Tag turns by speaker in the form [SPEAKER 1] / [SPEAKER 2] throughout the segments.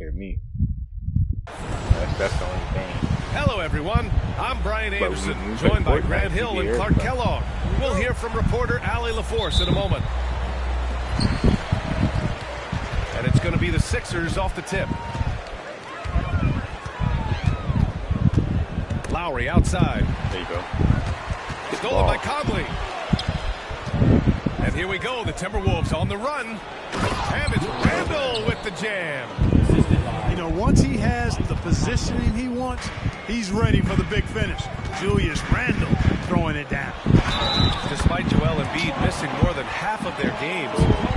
[SPEAKER 1] hear me. That's the only thing.
[SPEAKER 2] Hello, everyone. I'm Brian Anderson, joined by Grant Hill and Clark Kellogg. We'll hear from reporter Allie LaForce in a moment. And it's going to be the Sixers off the tip. Lowry outside.
[SPEAKER 1] There you go.
[SPEAKER 2] Stolen by Conley. And here we go. The Timberwolves on the run. And it's Randle with the jam.
[SPEAKER 3] You know, once he has the positioning he wants, he's ready for the big finish. Julius Randle throwing it down.
[SPEAKER 2] Despite Joel Embiid missing more than half of their games,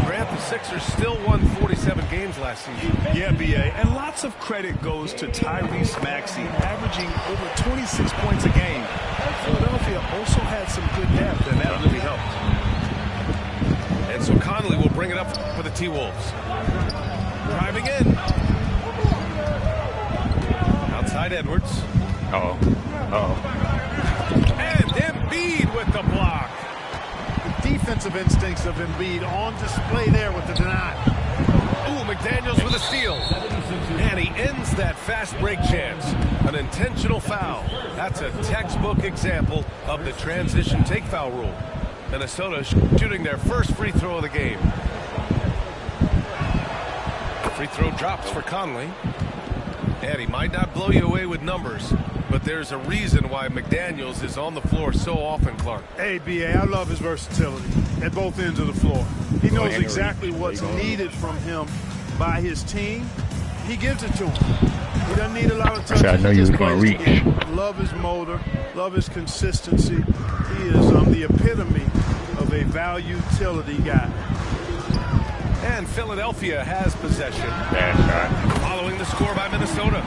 [SPEAKER 2] Grant, the Sixers still won 47 games last season.
[SPEAKER 3] Yeah, B.A., and lots of credit goes to Tyrese Maxey, averaging over 26 points a game. Philadelphia also had some good depth, and that really helped.
[SPEAKER 2] And so Conley will bring it up for the T-Wolves. Driving in. Outside Edwards.
[SPEAKER 1] Uh-oh.
[SPEAKER 2] And Embiid with the block.
[SPEAKER 3] The defensive instincts of Embiid on display there with the deny.
[SPEAKER 2] Ooh, McDaniels with a steal. And he ends that fast break chance. An intentional foul. That's a textbook example of the transition take foul rule. Minnesota shooting their first free throw of the game. Free throw drops for Conley. And he might not blow you away with numbers, but there's a reason why McDaniels is on the floor so often, Clark.
[SPEAKER 3] Hey, B.A., I love his versatility at both ends of the floor. He knows exactly what's needed from him by his team. He gives it to him. He doesn't need a lot of touches.
[SPEAKER 1] I know you was going to reach.
[SPEAKER 3] Love his motor, love his consistency. He is the epitome of a value utility guy.
[SPEAKER 2] And Philadelphia has possession.
[SPEAKER 1] That's right.
[SPEAKER 2] Following the score by Minnesota.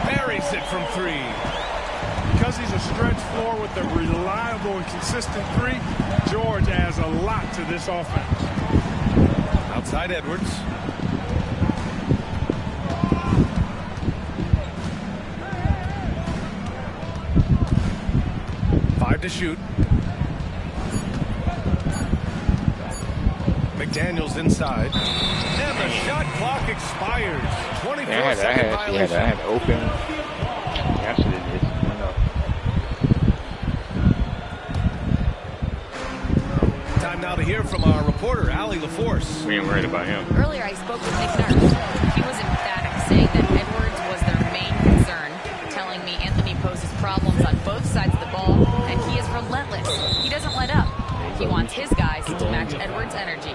[SPEAKER 2] Buries it from three.
[SPEAKER 3] Because he's a stretch floor with a reliable and consistent three, George adds a lot to this offense.
[SPEAKER 2] Outside Edwards. Five to shoot. McDaniels inside. And the shot clock expires. 24-second violation.
[SPEAKER 1] I had open. That's what it is.
[SPEAKER 2] Time now to hear from our reporter, Allie LaForce.
[SPEAKER 1] We ain't worried about him.
[SPEAKER 4] Earlier, I spoke with Nick Nurse. He was emphatic, saying that Edwards was their main concern, telling me Anthony poses problems on both sides of the ball, and he is relentless. He doesn't let up. He wants his guys to match Edwards' energy.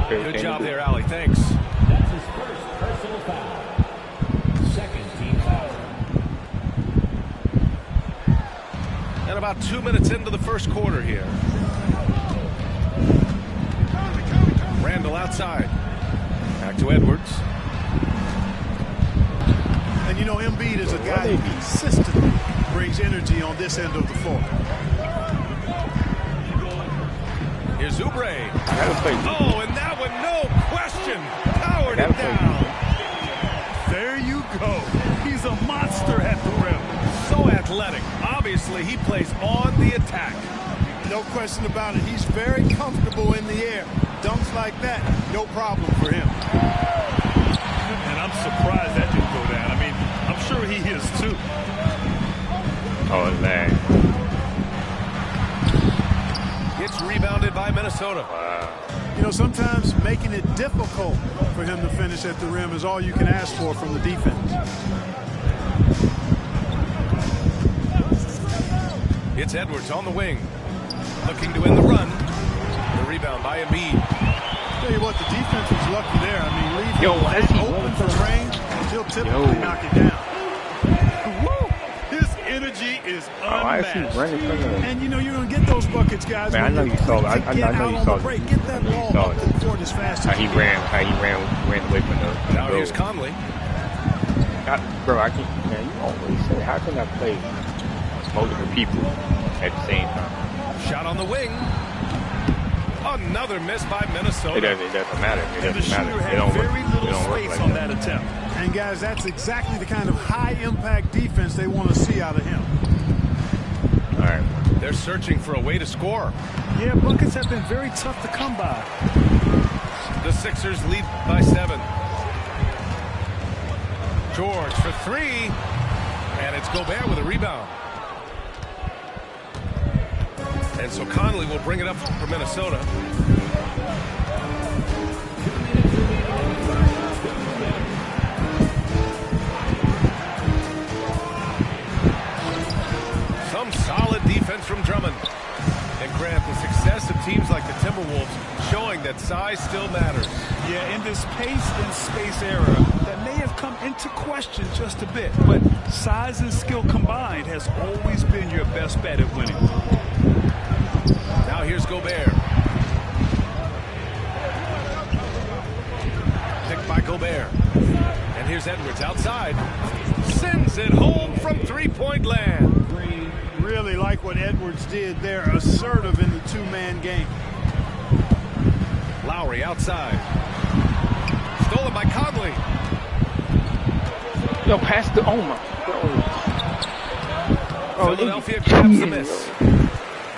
[SPEAKER 2] Good job there, Allie. Thanks.
[SPEAKER 5] That's his first personal foul. Second team foul.
[SPEAKER 2] And about 2 minutes into the first quarter here. Randle outside. Back to Edwards.
[SPEAKER 3] And you know, Embiid is a guy who consistently brings energy on this end of the floor.
[SPEAKER 2] Here's Oubre. Oh, and that one, no question, powered it down.
[SPEAKER 3] There you go. He's a monster at the rim.
[SPEAKER 2] So athletic. Obviously, he plays on the attack.
[SPEAKER 3] No question about it. He's very comfortable in the air. Dunks like that, no problem for him. And I'm surprised that didn't go down. I mean, I'm sure he is too.
[SPEAKER 1] Oh, man.
[SPEAKER 2] Gets rebounded by Minnesota.
[SPEAKER 1] Wow.
[SPEAKER 3] You know, sometimes making it difficult for him to finish at the rim is all you can ask for from the defense.
[SPEAKER 2] It's Edwards on the wing. Looking to end the run. The rebound by Embiid.
[SPEAKER 3] Tell you what, the defense was lucky there. I mean, leave
[SPEAKER 1] him
[SPEAKER 3] open for range, he'll typically knock it down. Woo! His energy is unmatched. And you know, you're going to get those buckets, guys.
[SPEAKER 1] Man, I know you saw it. I know you saw it.
[SPEAKER 3] Get that ball up the court as fast as
[SPEAKER 1] he ran away from the
[SPEAKER 2] Now here's Conley.
[SPEAKER 1] Bro, I can't, man, you always say, how can I play multiple people at the same time?
[SPEAKER 2] Shot on the wing. Another miss by Minnesota.
[SPEAKER 1] It doesn't matter. It doesn't matter.
[SPEAKER 3] Had very little space on that attempt. And guys, that's exactly the kind of high-impact defense they want to see out of him.
[SPEAKER 2] All right. They're searching for a way to score.
[SPEAKER 3] Yeah, buckets have been very tough to come by.
[SPEAKER 2] The Sixers lead by 7. George for three. And it's Gobert with a rebound. And so Conley will bring it up for Minnesota. Some solid defense from Drummond. And Grant, the success of teams like the Timberwolves showing that size still matters.
[SPEAKER 3] Yeah, in this pace and space era, that may have come into question just a bit, but size and skill combined has always been your best bet at winning.
[SPEAKER 2] Now here's Gobert. Picked by Gobert. And here's Edwards outside. Sends it home from three-point land.
[SPEAKER 3] Really like what Edwards did there, assertive in the two-man game.
[SPEAKER 2] Lowry outside. Stolen by Conley.
[SPEAKER 1] Yo, pass the Oma.
[SPEAKER 2] Philadelphia grabs the miss.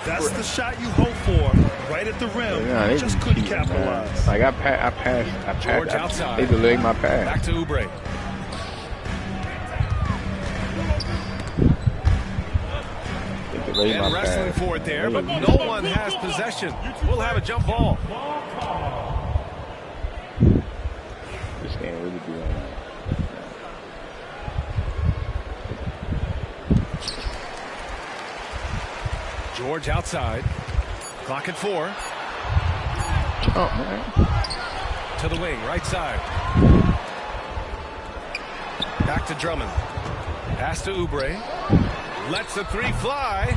[SPEAKER 3] That's the shot you hope for, right at the rim.
[SPEAKER 1] Yeah, they
[SPEAKER 3] just couldn't capitalize.
[SPEAKER 1] Like I passed.
[SPEAKER 2] George outside.
[SPEAKER 1] They delayed my pass.
[SPEAKER 2] Back to Oubre. And wrestling for it there, but no one has possession. We'll have a jump ball.
[SPEAKER 1] This game really be on that.
[SPEAKER 2] George outside. Clock at 4.
[SPEAKER 1] Oh, man.
[SPEAKER 2] To the wing, right side. Back to Drummond. Pass to Oubre. Lets the three fly.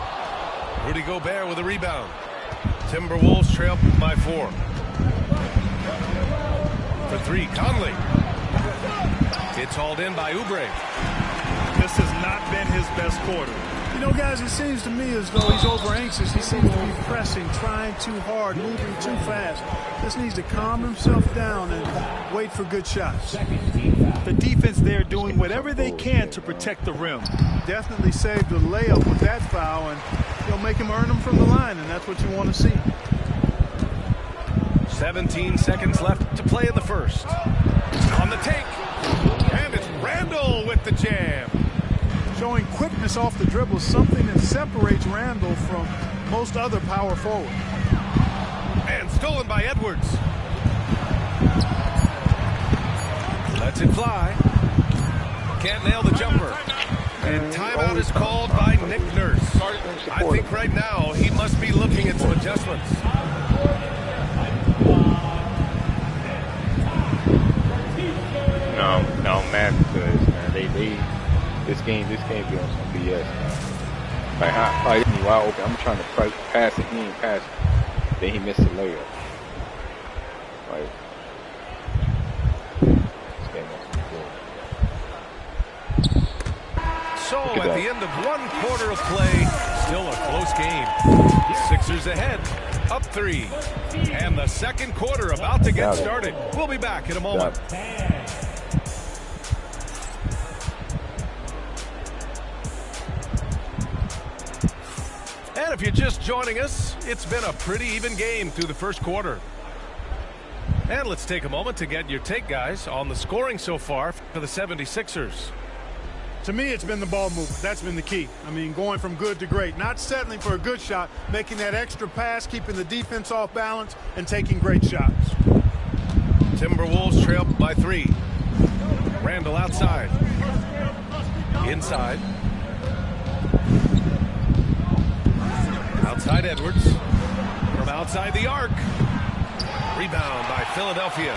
[SPEAKER 2] Rudy Gobert with a rebound. Timberwolves trail by 4. For 3, Conley. It's hauled in by Oubre.
[SPEAKER 3] This has not been his best quarter. You know, guys, it seems to me as though he's over anxious. He seems to be pressing, trying too hard, moving too fast. Just needs to calm himself down and wait for good shots. The defense there doing whatever they can to protect the rim. Definitely saved the layup with that foul, and he'll make him earn them from the line, and that's what you want to see.
[SPEAKER 2] 17 seconds left to play in the first. On the take. And it's Randall with the jam.
[SPEAKER 3] Showing quickness off the dribble, something that separates Randall from most other power forwards.
[SPEAKER 2] And stolen by Edwards. Lets it fly. Can't nail the jumper. And timeout is called by Nick Nurse. I think right now he must be looking at some adjustments.
[SPEAKER 1] No, man, because man, this game be on some BS. Man. Like, I hit me wide open. I'm trying to pass it. He ain't pass it. Then he missed the layup. Like, this game on some good.
[SPEAKER 2] So at the end of one quarter of play, still a close game. Sixers ahead, up 3. And the second quarter about to get started. We'll be back in a moment. And if you're just joining us, it's been a pretty even game through the first quarter. And let's take a moment to get your take, guys, on the scoring so far for the 76ers.
[SPEAKER 3] To me, it's been the ball movement. That's been the key. I mean, going from good to great. Not settling for a good shot, making that extra pass, keeping the defense off balance, and taking great shots.
[SPEAKER 2] Timberwolves trail by 3. Randall outside. Inside. Outside Edwards. From outside the arc. Rebound by Philadelphia.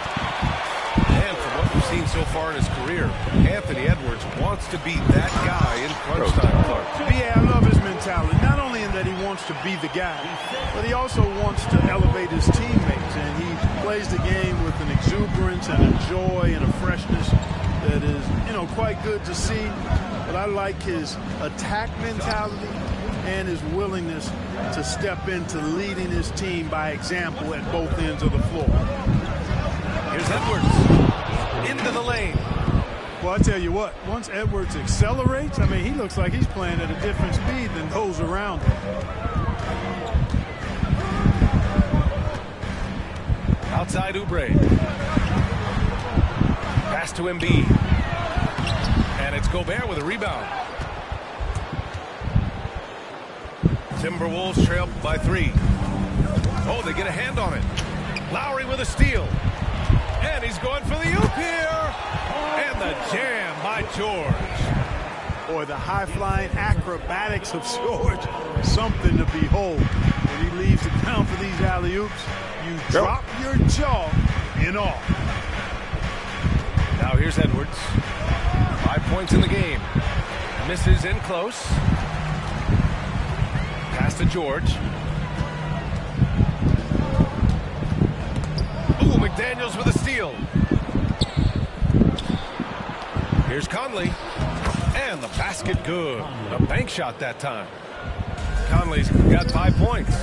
[SPEAKER 2] And from what we've seen so far in his career, Anthony Edwards wants to be that guy in crunch time, Clark.
[SPEAKER 3] Yeah, I love his mentality. Not only in that he wants to be the guy, but he also wants to elevate his teammates. And he plays the game with an exuberance and a joy and a freshness that is, quite good to see. But I like his attack mentality and his willingness to step into leading his team by example at both ends of the floor.
[SPEAKER 2] Here's Edwards into the lane.
[SPEAKER 3] Well, I tell you what, once Edwards accelerates, I mean, he looks like he's playing at a different speed than those around him. Outside
[SPEAKER 2] Outside Oubre. Pass to Embiid. Wolves trail by 3. Oh, they get a hand on it. Lowry with a steal. And he's going for the oop here. And the jam by George.
[SPEAKER 3] Boy, the high-flying acrobatics of George, something to behold. When he leaves the ground for these alley-oops, you drop your jaw in awe.
[SPEAKER 2] Now here's Edwards. 5 points in the game. Misses in close. Pass to George. Ooh, McDaniels with a steal. Here's Conley. And the basket good. A bank shot that time. Conley's got 5 points.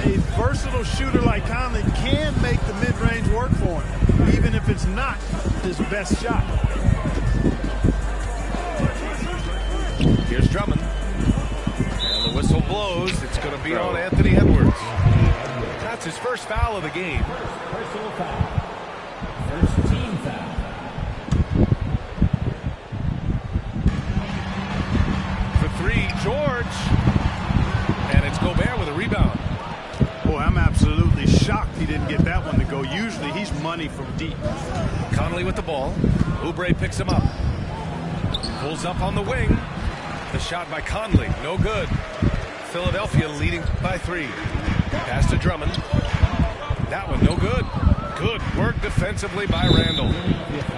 [SPEAKER 3] A versatile shooter like Conley can make the mid-range work for him, even if it's not his best shot.
[SPEAKER 2] Here's Drummond. And the whistle blows. It's going to be on Anthony Edwards. That's his first foul of the game.
[SPEAKER 5] Personal foul. First team foul.
[SPEAKER 2] For 3, George. And it's Gobert with a rebound.
[SPEAKER 3] Boy, I'm absolutely shocked he didn't get that one to go. Usually he's money from deep.
[SPEAKER 2] Conley with the ball. Oubre picks him up. Pulls up on the wing. The shot by Conley, no good. Philadelphia leading by 3. Pass to Drummond. That one, no good. Good work defensively by Randall.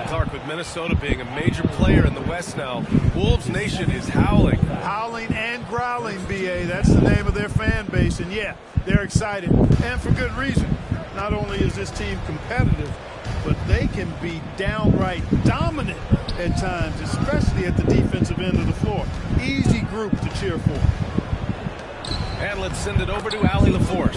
[SPEAKER 2] Clark, with Minnesota being a major player in the West now, Wolves Nation is howling.
[SPEAKER 3] Howling and growling, B.A. That's the name of their fan base. And, yeah, they're excited. And for good reason. Not only is this team competitive, but they can be downright dominant at times, especially at the defensive end of the floor. Easy group to cheer for.
[SPEAKER 2] And let's send it over to Allie LaForce.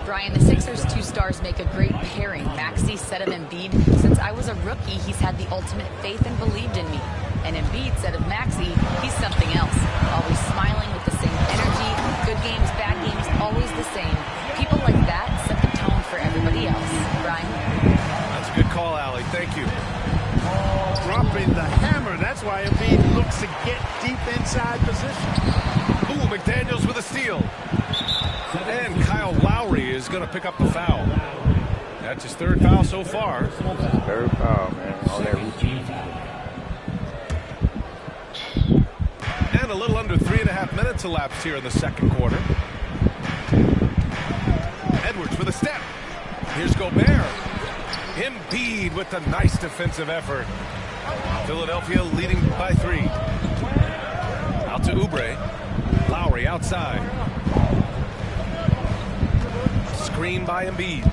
[SPEAKER 4] Brian, the Sixers' 2 stars make a great pairing. Maxey said of Embiid, since I was a rookie, he's had the ultimate faith and believed in me. And Embiid said of Maxey, he's something else. Always smiling with the same energy. Good games, bad games, always the same. People like that set the tone for everybody else. Brian?
[SPEAKER 2] That's a good call, Allie. Thank you.
[SPEAKER 3] Dropping the hammer. That's why Embiid looks to get deep inside position.
[SPEAKER 2] Ooh, McDaniels with a steal. And Kyle Lowry is going to pick up the foul. That's his 3rd foul so far.
[SPEAKER 1] 3rd foul, man. All that routine.
[SPEAKER 2] And a little under 3.5 minutes elapsed here in the 2nd quarter. Edwards with a step. Here's Gobert. Embiid with a nice defensive effort. Philadelphia leading by 3. Out to Oubre. Lowry outside. Screen by Embiid.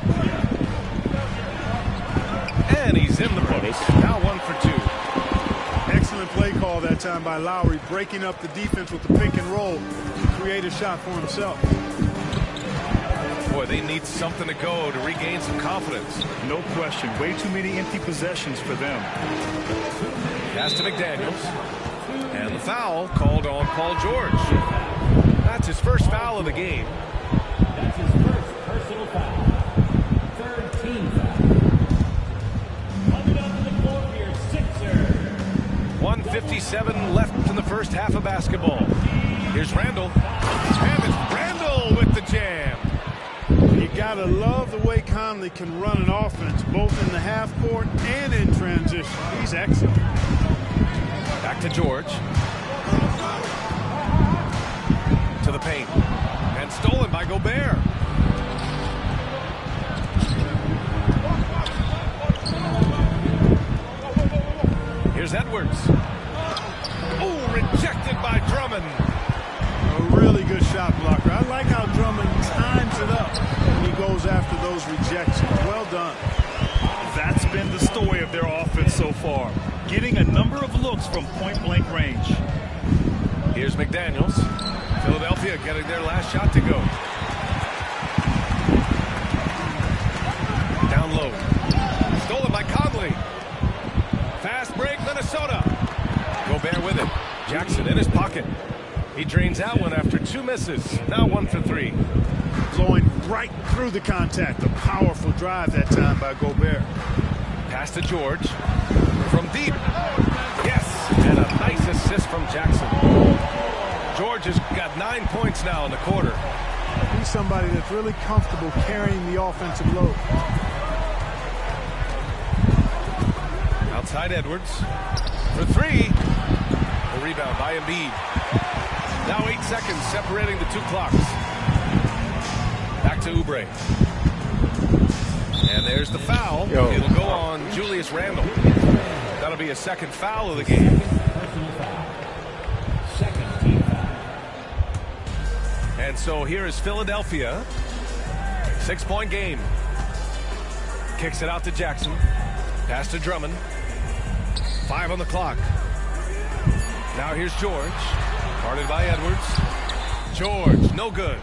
[SPEAKER 2] And he's in the books. Now 1 for 2.
[SPEAKER 3] Excellent play call that time by Lowry, breaking up the defense with the pick and roll to create a shot for himself.
[SPEAKER 2] Boy, they need something to go to regain some confidence.
[SPEAKER 3] No question. Way too many empty possessions for them.
[SPEAKER 2] Pass to McDaniels. And the foul called on Paul George. That's his first foul of the game.
[SPEAKER 5] That's his first personal foul. 3rd team foul. Coming onto the floor for your Sixers.
[SPEAKER 2] 1:57 left in the first half of basketball. Here's Randall. And it's Randall with the jam.
[SPEAKER 3] You gotta love the way Conley can run an offense, both in the half court and in transition. He's excellent.
[SPEAKER 2] Back to George. To the paint. And stolen by Gobert. Here's Edwards. Oh, rejected by Drummond.
[SPEAKER 3] A really good shot blocker. I like how Drummond times it up when he goes after those rejections. Well done.
[SPEAKER 6] That's been the story of their offense so far. Getting a number of looks from point-blank range.
[SPEAKER 2] Here's McDaniels. Philadelphia getting their last shot to go. Down low. Stolen by Conley. Fast break, Minnesota. Gobert with it. Jackson in his pocket. He drains that one after 2 misses. Now 1 for 3.
[SPEAKER 3] Flowing right through the contact. A powerful drive that time by Gobert.
[SPEAKER 2] Pass to George. From deep. Yes. And a nice assist from Jackson. George has got 9 9 points now in the quarter.
[SPEAKER 3] He's somebody that's really comfortable carrying the offensive load.
[SPEAKER 2] Outside Edwards for three. The rebound by Embiid. Now 8 seconds separating the two clocks. Back to Oubre. And there's the foul. It'll go on Julius Randle. That'll be a second foul of the game.
[SPEAKER 5] Second team foul.
[SPEAKER 2] And so here is Philadelphia. 6-point game. Kicks it out to Jackson. Pass to Drummond. 5 on the clock. Now here's George. Guarded by Edwards. George, no good.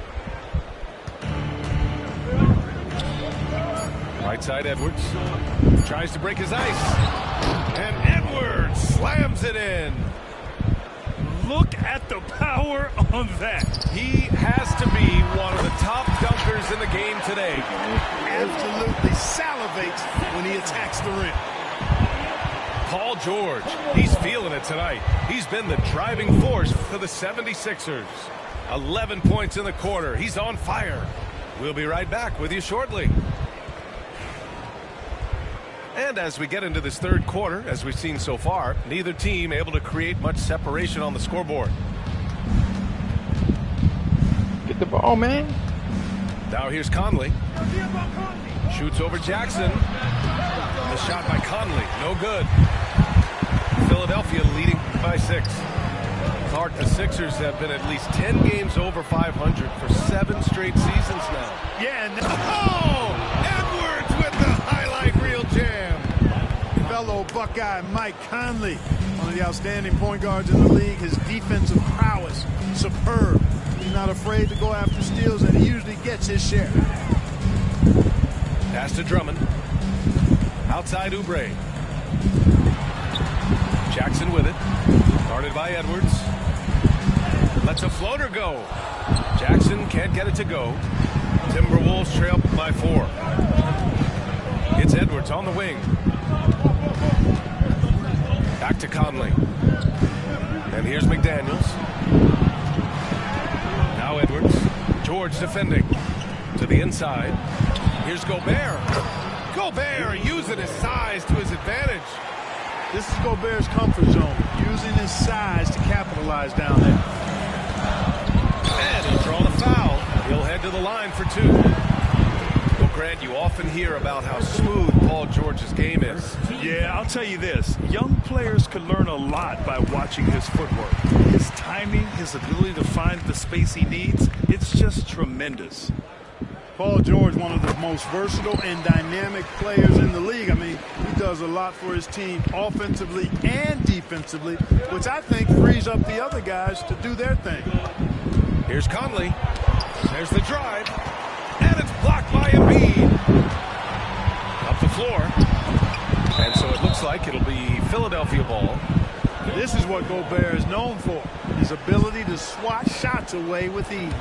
[SPEAKER 2] Right side Edwards. Tries to break his ice. And Edwards slams it in.
[SPEAKER 6] Look at the power on that.
[SPEAKER 2] He has to be one of the top dunkers in the game today.
[SPEAKER 3] Absolutely salivates when he attacks the rim.
[SPEAKER 2] Paul George, he's feeling it tonight. He's been the driving force for the 76ers. 11 points in the quarter. He's on fire. We'll be right back with you shortly. And as we get into this third quarter, as we've seen so far, neither team able to create much separation on the scoreboard.
[SPEAKER 1] Get the ball, man.
[SPEAKER 2] Now here's Conley. Shoots over Jackson. The shot by Conley, no good. Philadelphia leading by 6. Clark, the Sixers have been at least 10 games over 500 for 7 straight seasons now.
[SPEAKER 3] Yeah, and
[SPEAKER 2] Edwards with the highlight reel jam.
[SPEAKER 3] fellow Buckeye Mike Conley, one of the outstanding point guards in the league. His defensive prowess, superb. He's not afraid to go after steals, and he usually gets his share.
[SPEAKER 2] Pass to Drummond. Outside Oubre. Jackson with it. Guarded by Edwards. Lets a floater go. Jackson can't get it to go. Timberwolves trail by 4. It's Edwards on the wing. Back to Conley. And here's McDaniels. Now Edwards. George defending. To the inside. Here's Gobert. Gobert using his size to his advantage.
[SPEAKER 3] This is Gobert's comfort zone, using his size to capitalize down there.
[SPEAKER 2] And he'll draw the foul. He'll head to the line for 2. Well, Grant, you often hear about how smooth Paul George's game is.
[SPEAKER 6] Yeah, I'll tell you this. Young players can learn a lot by watching his footwork. His timing, his ability to find the space he needs, it's just tremendous.
[SPEAKER 3] Paul George, one of the most versatile and dynamic players in the league. I mean, he does a lot for his team offensively and defensively, which I think frees up the other guys to do their thing.
[SPEAKER 2] Here's Conley. There's the drive. And it's blocked by Embiid. Up the floor. And so it looks like it'll be Philadelphia ball.
[SPEAKER 3] This is what Gobert is known for, his ability to swat shots away with ease.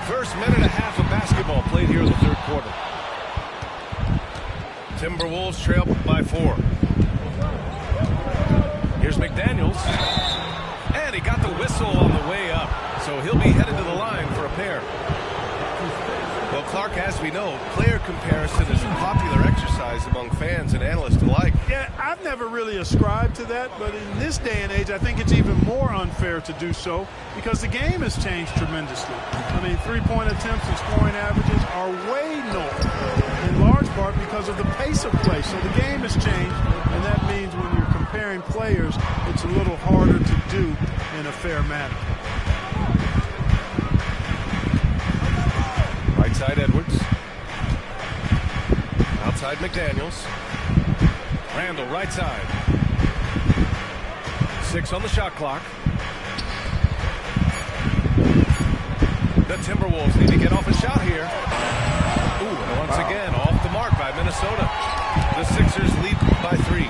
[SPEAKER 2] First minute and a half of basketball played here in the third quarter. Timberwolves trail by 4. Here's McDaniels. And he got the whistle on the way up. So he'll be headed to the line for a pair. Well, Clark, as we know, player comparison is a popular exercise among fans and analysts alike.
[SPEAKER 3] Yeah, I've never really ascribed to that, but in this day and age, I think it's even more unfair to do so because the game has changed tremendously. I mean, three-point attempts and scoring averages are way lower, in large part because of the pace of play. So the game has changed, and that means when you're comparing players, it's a little harder to do in a fair manner.
[SPEAKER 2] Right side Edwards. Outside McDaniels. Randle right side. 6 on the shot clock. The Timberwolves need to get off a shot here. Ooh, and once again off the mark by Minnesota. The Sixers lead by 3.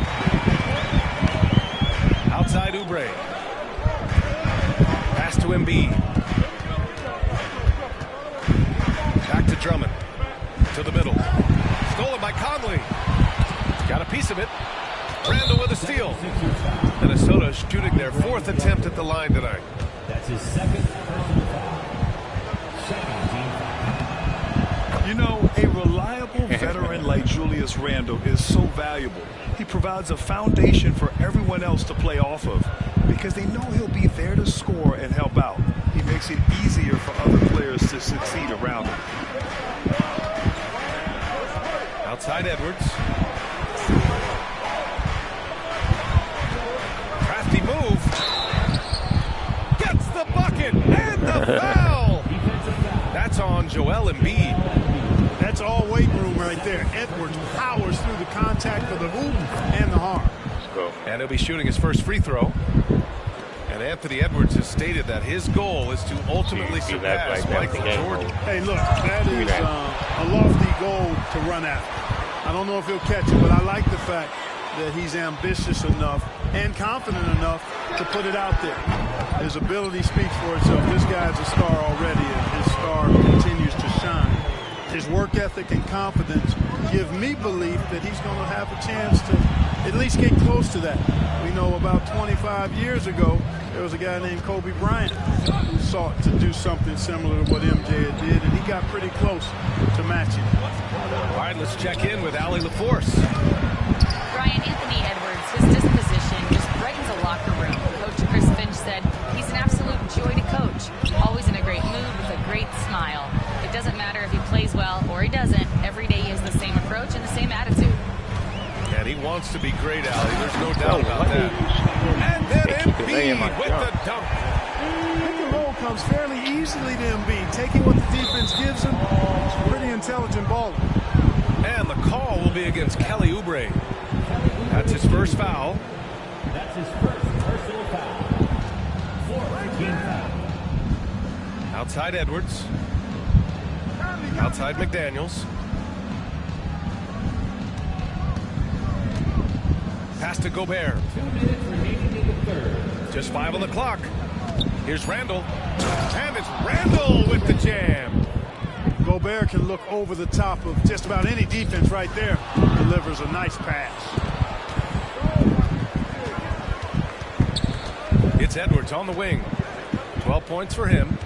[SPEAKER 2] Outside Oubre. Pass to Embiid. Back to Drummond. To the middle. Stolen by Conley. Got a piece of it. Randle with a steal. Minnesota shooting their 4th attempt at the line tonight.
[SPEAKER 5] That's his second personal foul. Second team foul.
[SPEAKER 6] You know, a reliable veteran like Julius Randle is so valuable. He provides a foundation for everyone else to play off of because they know he'll be there to score and help out. He makes it easier for other players to succeed around him.
[SPEAKER 2] Outside Edwards. Crafty move. Gets the bucket and the foul. That's on Joel Embiid.
[SPEAKER 3] That's all weight room right there. Edwards powers through the contact of the hoop and the harm.
[SPEAKER 1] Let's go.
[SPEAKER 2] And he'll be shooting his first free throw. And Anthony Edwards has stated that his goal is to ultimately
[SPEAKER 1] See, that's
[SPEAKER 2] surpass
[SPEAKER 1] like
[SPEAKER 2] Michael Jordan.
[SPEAKER 3] Hey, look, that is a lofty goal to run after. I don't know if he'll catch it, but I like the fact that he's ambitious enough and confident enough to put it out there. His ability speaks for itself. This guy's a star already, and his star continues to shine. His work ethic and confidence give me belief that he's going to have a chance to at least get close to that. We know about 25 years ago, there was a guy named Kobe Bryant who sought to do something similar to what MJ did, and he got pretty close to matching.
[SPEAKER 2] All right, let's check in with Allie LaForce.
[SPEAKER 4] Brian, Anthony Edwards, his disposition just brightens a locker room. Coach Chris Finch said he's an absolute joy to coach. Always in a great mood with a great smile. It doesn't matter if he plays well or he doesn't. Every day he has the same approach and the same attitude.
[SPEAKER 2] And he wants to be great, Allie. There's no doubt about that. And then Embiid with the dunk.
[SPEAKER 3] Pick and roll comes fairly easily to Embiid, taking what the defense gives him. He's a pretty intelligent baller.
[SPEAKER 2] And the call will be against Kelly Oubre. That's his first foul.
[SPEAKER 5] That's his first personal foul. Fourth team foul.
[SPEAKER 2] Outside Edwards. Outside McDaniels. Pass to Gobert.
[SPEAKER 5] 2 minutes remaining in the third.
[SPEAKER 2] Just 5 on the clock. Here's Randle. And it's Randle with the jam.
[SPEAKER 3] Gobert can look over the top of just about any defense right there. Delivers a nice pass.
[SPEAKER 2] It's Edwards on the wing. 12 points for him.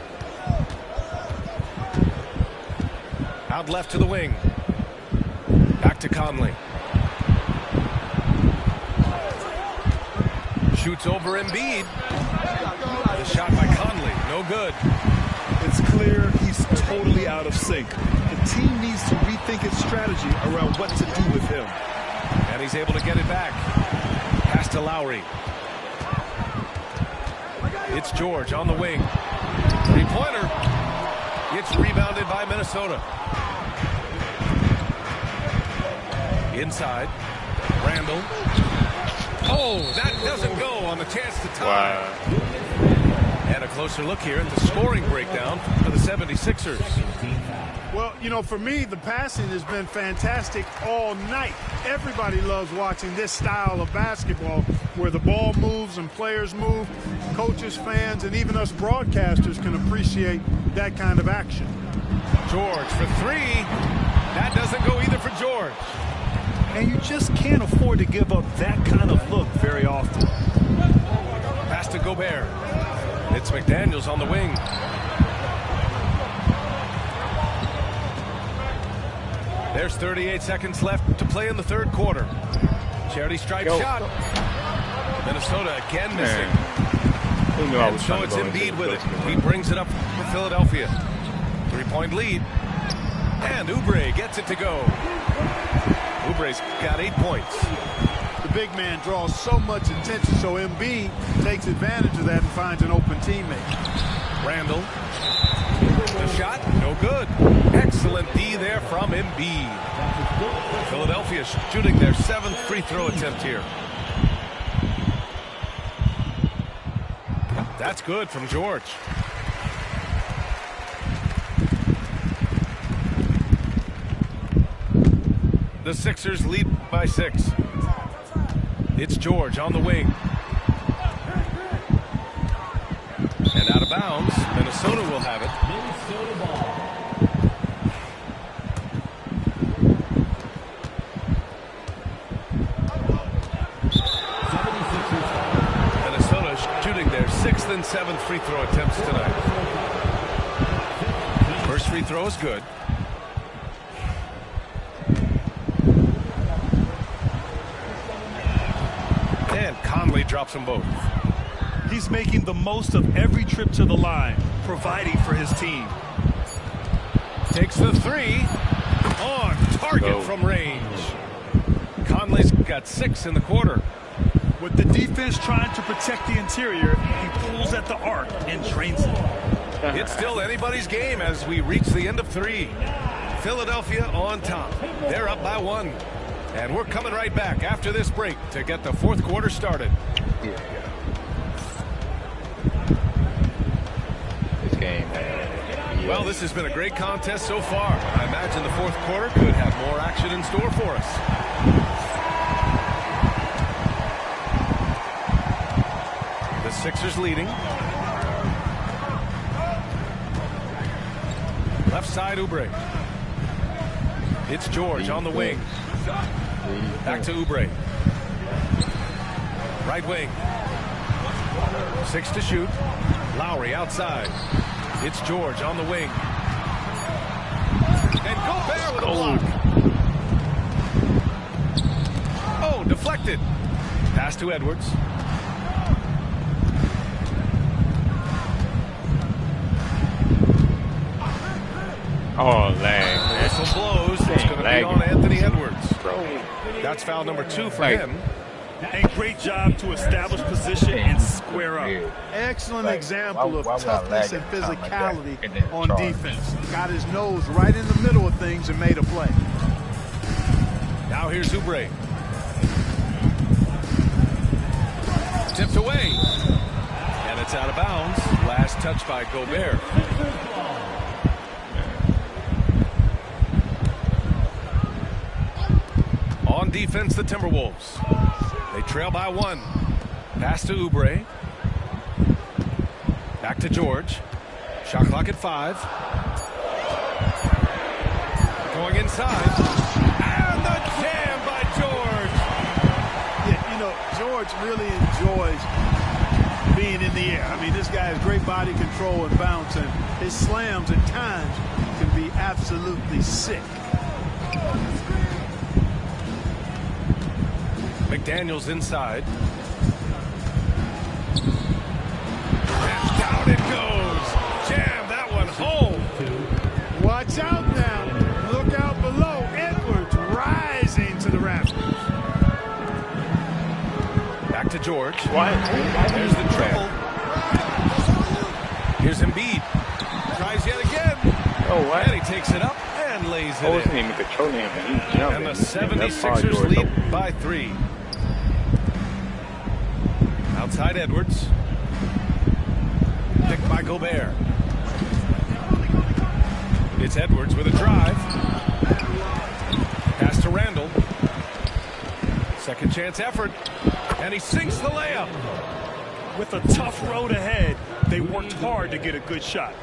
[SPEAKER 2] Out left to the wing. Back to Conley. Shoots over Embiid. The shot by Conley. No good.
[SPEAKER 6] It's clear he's totally out of sync. The team needs to rethink its strategy around what to do with him.
[SPEAKER 2] And he's able to get it back. Pass to Lowry. It's George on the wing. Three-pointer. It's rebounded by Minnesota. Inside. Randle. Oh, that doesn't go on the chance to tie.
[SPEAKER 1] Wow.
[SPEAKER 2] And a closer look here at the scoring breakdown for the 76ers.
[SPEAKER 3] Well, you know, for me, the passing has been fantastic all night. Everybody loves watching this style of basketball where the ball moves and players move. Coaches, fans, and even us broadcasters can appreciate that kind of action.
[SPEAKER 2] George for three. That doesn't go either for George.
[SPEAKER 6] And you just can't afford to give up that kind of look very often.
[SPEAKER 2] Pass to Gobert. It's McDaniels on the wing. There's 38 seconds left to play in the third quarter. Charity stripe shot. Minnesota again missing. And so it's Embiid with it. He brings it up for Philadelphia. 3-point lead. And Oubre gets it to go. Oubre's got 8 points.
[SPEAKER 3] The big man draws so much attention, so Embiid takes advantage of that and finds an open teammate.
[SPEAKER 2] Randle. The shot, no good. Excellent D there from Embiid. Philadelphia shooting their 7th free throw attempt here. That's good from George. The Sixers lead by 6. It's George on the wing. And out of bounds. Minnesota will have it.
[SPEAKER 5] Minnesota ball.
[SPEAKER 2] Minnesota shooting their 6th than 7 free throw attempts tonight. First free throw is good. And Conley drops them both.
[SPEAKER 6] He's making the most of every trip to the line, providing for his team.
[SPEAKER 2] Takes the 3. On target from range. Conley's got 6 in the quarter.
[SPEAKER 6] With the defense trying to protect the interior, he pulls at the arc and drains it.
[SPEAKER 2] It's still anybody's game as we reach the end of 3. Philadelphia on top. They're up by 1. And we're coming right back after this break to get the fourth quarter started.
[SPEAKER 1] This game, man.
[SPEAKER 2] Well, this has been a great contest so far. I imagine the fourth quarter could have more action in store for us. The Sixers leading. Left side, Oubre. It's George on the wing. Back to Oubre. Right wing. 6 to shoot. Lowry outside. It's George on the wing. And Gobert with a block. Oh, deflected. Pass to Edwards.
[SPEAKER 1] Oh, lag.
[SPEAKER 2] Whistle blows. It's going to be on Anthony Edwards. That's foul number 2 for him.
[SPEAKER 6] And great job to establish position and square up.
[SPEAKER 3] Excellent example of toughness and physicality on defense. Got his nose right in the middle of things and made a play.
[SPEAKER 2] Now here's Oubre. Tipped away. And it's out of bounds. Last touch by Gobert. On defense, the Timberwolves. They trail by 1. Pass to Oubre. Back to George. Shot clock at 5. Going inside. And the jam by George.
[SPEAKER 3] Yeah, you know, George really enjoys being in the air. I mean, this guy has great body control and bounce, and his slams at times can be absolutely sick.
[SPEAKER 2] McDaniels inside. And down it goes. Jam that one home.
[SPEAKER 3] Watch out now. Look out below. Edwards rising to the rafters.
[SPEAKER 2] Back to George. There's the triple. Here's Embiid. Tries yet again.
[SPEAKER 1] Oh, wow.
[SPEAKER 2] And he takes it up and lays it
[SPEAKER 1] I wasn't
[SPEAKER 2] in.
[SPEAKER 1] even controlling him. He jumped.
[SPEAKER 2] And the
[SPEAKER 1] That's
[SPEAKER 2] 76ers lead by 3. Outside Edwards. Picked by Gobert. It's Edwards with a drive. Pass to Randall. Second chance effort. And he sinks the layup.
[SPEAKER 6] With a tough road ahead, they worked hard to get a good shot.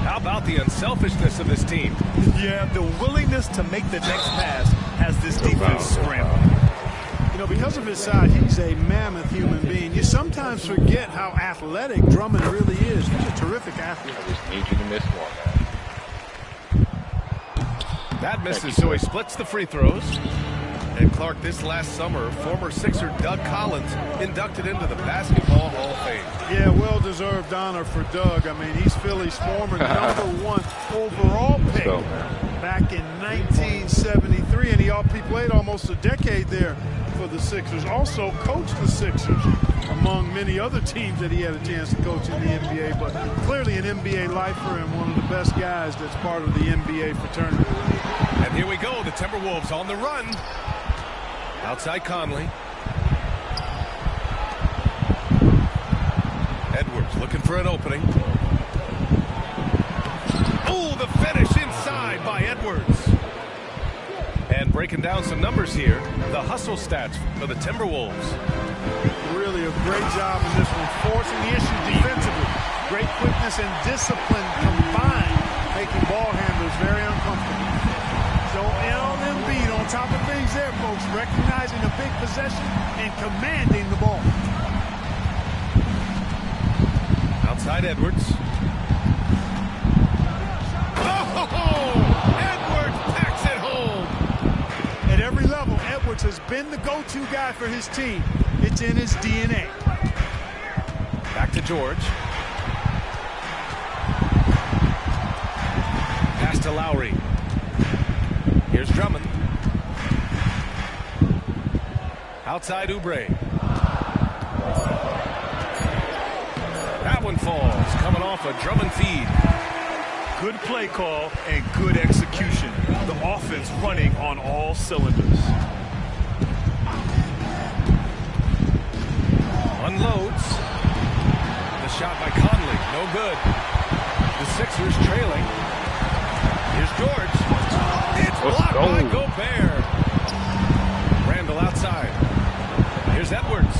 [SPEAKER 2] How about the unselfishness of this team?
[SPEAKER 6] Yeah, the willingness to make the next pass has this defense scrambling.
[SPEAKER 3] You know, because of his size, he's a mammoth human being. You sometimes forget how athletic Drummond really is. He's a terrific athlete.
[SPEAKER 1] I just need you to miss one, man.
[SPEAKER 2] That misses, so he splits the free throws. And Clark, this last summer, former Sixer Doug Collins inducted into the Basketball Hall of Fame.
[SPEAKER 3] Yeah, well-deserved honor for Doug. I mean, he's Philly's former #1 overall pick back in 1973, and he played almost a decade there for the Sixers. Also coached the Sixers, among many other teams that he had a chance to coach in the NBA, but clearly an NBA lifer and one of the best guys that's part of the NBA fraternity.
[SPEAKER 2] And here we go, the Timberwolves on the run. Outside Conley. Edwards looking for an opening. Oh, the finish inside by Edwards. And breaking down some numbers here, the hustle stats for the Timberwolves.
[SPEAKER 3] Really a great job in this one, forcing the issue defensively. Great quickness and discipline combined, making ball handlers very uncomfortable. So, on Embiid, on top of things there, folks, recognizing a big possession and commanding the ball.
[SPEAKER 2] Outside Edwards. Oh! Edwards packs it home.
[SPEAKER 3] At every level, Edwards has been the go-to guy for his team. It's in his DNA.
[SPEAKER 2] Back to George. Pass to Lowry. Here's Drummond. Outside Oubre. That one falls, coming off a Drummond feed.
[SPEAKER 6] Good play call and good execution. The offense running on all cylinders.
[SPEAKER 2] Unloads. The shot by Conley, no good. The Sixers trailing. Here's George. It's blocked by Gobert. Randall outside. Here's Edwards.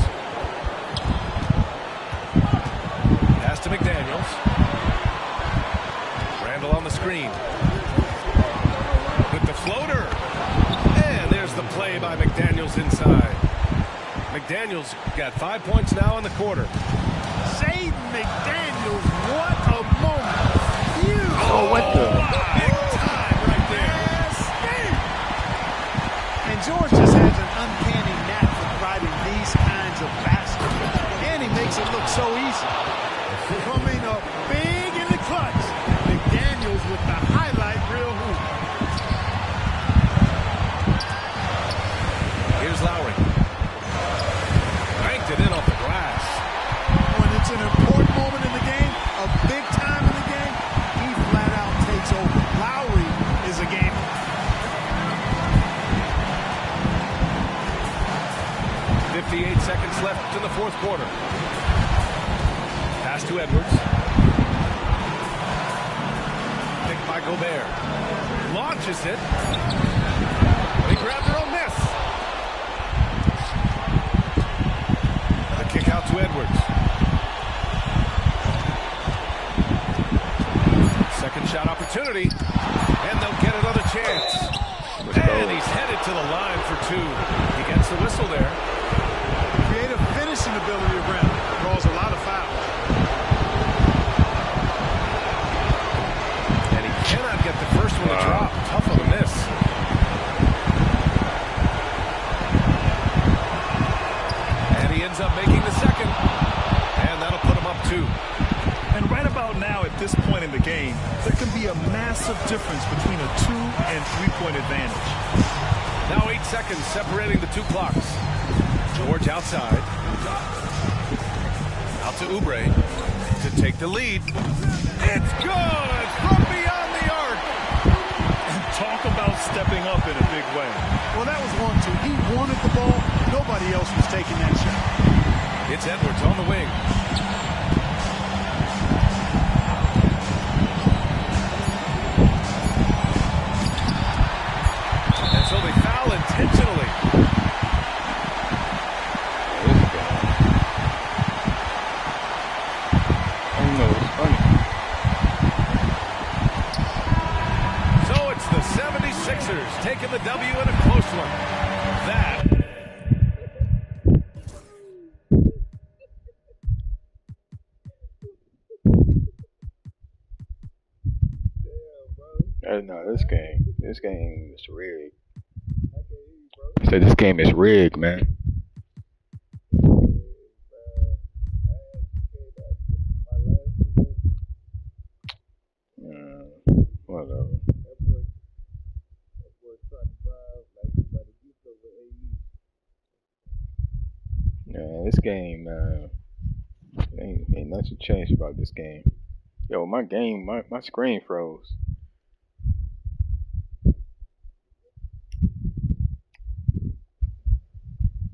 [SPEAKER 2] Pass to McDaniels. Randall on the screen. With the floater. And there's the play by McDaniels inside. McDaniels got 5 points now in the quarter.
[SPEAKER 3] Jaden McDaniels, what a moment.
[SPEAKER 1] Oh, what the?
[SPEAKER 2] Big time right there.
[SPEAKER 3] And George just has an uncanny knack for driving these kinds of baskets. And he makes it look so easy. Coming up big in the clutch. McDaniels with the highlight reel hoop.
[SPEAKER 2] Here's Lowry. Banked it in off the glass.
[SPEAKER 3] When it's an important moment in the game, a big time in the game, he flat out takes over. Lowry is a gamer. .58
[SPEAKER 2] seconds left in the fourth quarter. Pass to Edwards. Picked by Gobert. Launches it. They grab their own miss. The kick out to Edwards. Second shot opportunity. And they'll get another chance. And he's headed to the line for two. He gets the whistle there.
[SPEAKER 3] Creative finishing ability of Randall draws a lot of fouls.
[SPEAKER 2] And he cannot get the first one to drop. Tough on the miss. And he ends up making the second. And that'll put him up two.
[SPEAKER 6] And right about now, at this point in the game, there can be a massive difference between a 2- and 3-point advantage.
[SPEAKER 2] Now 8 seconds separating the two clocks. George outside. Out to Oubre to take the lead. It's good from beyond the arc.
[SPEAKER 6] And talk about stepping up in a big way.
[SPEAKER 3] Well, that was 1-2. He wanted the ball. Nobody else was taking that shot.
[SPEAKER 2] It's Edwards on the wing. And so they foul intentionally. Taking the W in a close one. That.
[SPEAKER 1] No, this game is rigged. So this game is rigged, man. Whatever. Yeah, this game, ain't nothing changed about this game. Yo, my screen froze.